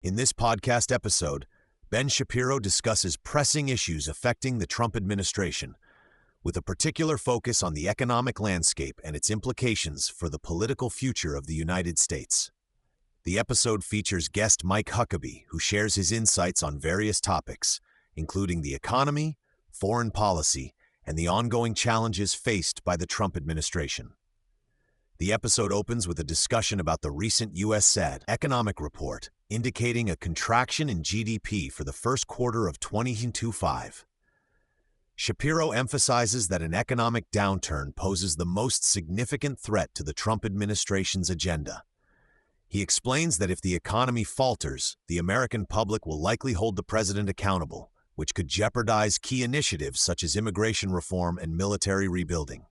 In this podcast episode, Ben Shapiro discusses pressing issues affecting the Trump administration, with a particular focus on the economic landscape and its implications for the political future of the United States. The episode features guest Mike Huckabee, who shares his insights on various topics, including the economy, foreign policy, and the ongoing challenges faced by the Trump administration. The episode opens with a discussion about the recent USAID economic report, indicating a contraction in GDP for the first quarter of 2025. Shapiro emphasizes that an economic downturn poses the most significant threat to the Trump administration's agenda. He explains that if the economy falters, the American public will likely hold the president accountable, which could jeopardize key initiatives such as immigration reform and military rebuilding.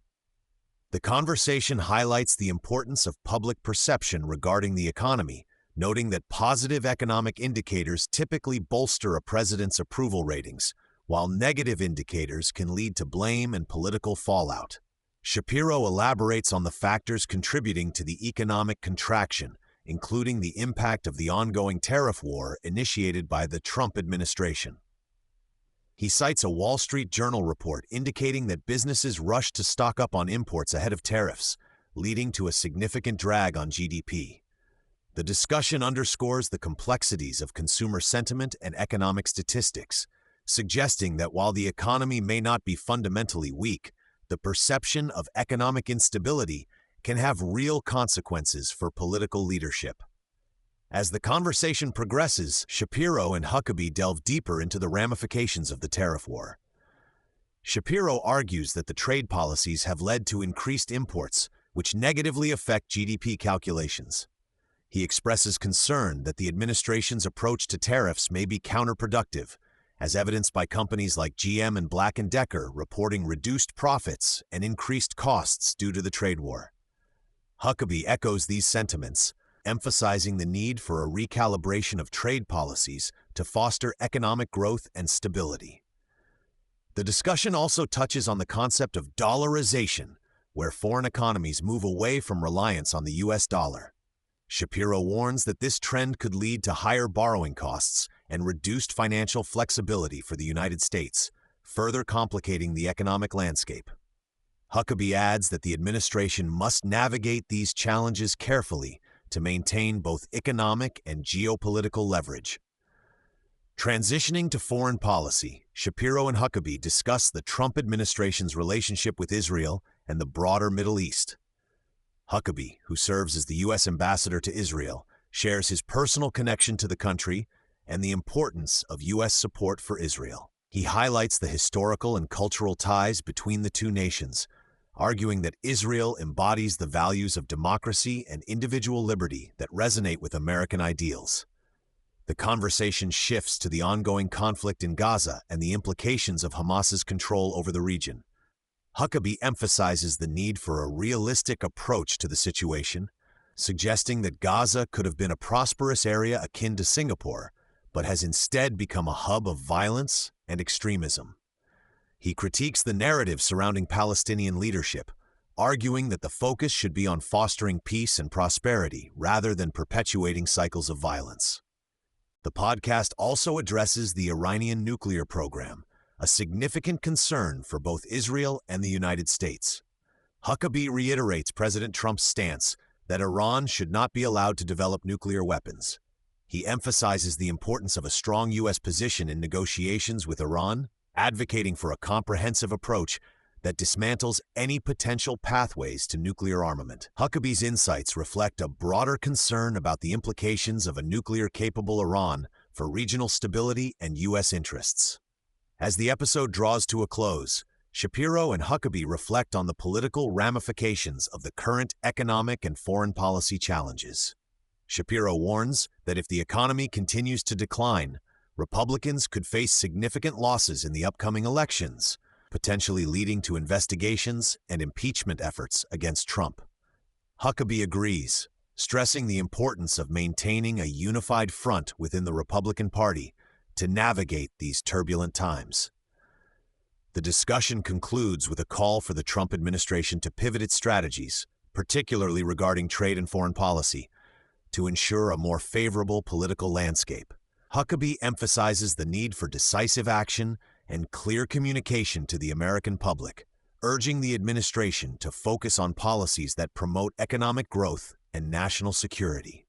The conversation highlights the importance of public perception regarding the economy, noting that positive economic indicators typically bolster a president's approval ratings, while negative indicators can lead to blame and political fallout. Shapiro elaborates on the factors contributing to the economic contraction, including the impact of the ongoing tariff war initiated by the Trump administration. He cites a Wall Street Journal report indicating that businesses rushed to stock up on imports ahead of tariffs, leading to a significant drag on GDP. The discussion underscores the complexities of consumer sentiment and economic statistics, suggesting that while the economy may not be fundamentally weak, the perception of economic instability can have real consequences for political leadership. As the conversation progresses, Shapiro and Huckabee delve deeper into the ramifications of the tariff war. Shapiro argues that the trade policies have led to increased imports, which negatively affect GDP calculations. He expresses concern that the administration's approach to tariffs may be counterproductive, as evidenced by companies like GM and Black & Decker reporting reduced profits and increased costs due to the trade war. Huckabee echoes these sentiments, emphasizing the need for a recalibration of trade policies to foster economic growth and stability. The discussion also touches on the concept of dollarization, where foreign economies move away from reliance on the US dollar. Shapiro warns that this trend could lead to higher borrowing costs and reduced financial flexibility for the United States, further complicating the economic landscape. Huckabee adds that the administration must navigate these challenges carefully to maintain both economic and geopolitical leverage. Transitioning to foreign policy, Shapiro and Huckabee discuss the Trump administration's relationship with Israel and the broader Middle East. Huckabee, who serves as the U.S. ambassador to Israel, shares his personal connection to the country and the importance of U.S. support for Israel. He highlights the historical and cultural ties between the two nations, arguing that Israel embodies the values of democracy and individual liberty that resonate with American ideals. The conversation shifts to the ongoing conflict in Gaza and the implications of Hamas's control over the region. Huckabee emphasizes the need for a realistic approach to the situation, suggesting that Gaza could have been a prosperous area akin to Singapore, but has instead become a hub of violence and extremism. He critiques the narrative surrounding Palestinian leadership, arguing that the focus should be on fostering peace and prosperity rather than perpetuating cycles of violence. The podcast also addresses the Iranian nuclear program, a significant concern for both Israel and the United States. Huckabee reiterates President Trump's stance that Iran should not be allowed to develop nuclear weapons. He emphasizes the importance of a strong U.S. position in negotiations with Iran, advocating for a comprehensive approach that dismantles any potential pathways to nuclear armament. Huckabee's insights reflect a broader concern about the implications of a nuclear-capable Iran for regional stability and U.S. interests. As the episode draws to a close, Shapiro and Huckabee reflect on the political ramifications of the current economic and foreign policy challenges. Shapiro warns that if the economy continues to decline, Republicans could face significant losses in the upcoming elections, potentially leading to investigations and impeachment efforts against Trump. Huckabee agrees, stressing the importance of maintaining a unified front within the Republican Party to navigate these turbulent times. The discussion concludes with a call for the Trump administration to pivot its strategies, particularly regarding trade and foreign policy, to ensure a more favorable political landscape. Huckabee emphasizes the need for decisive action and clear communication to the American public, urging the administration to focus on policies that promote economic growth and national security.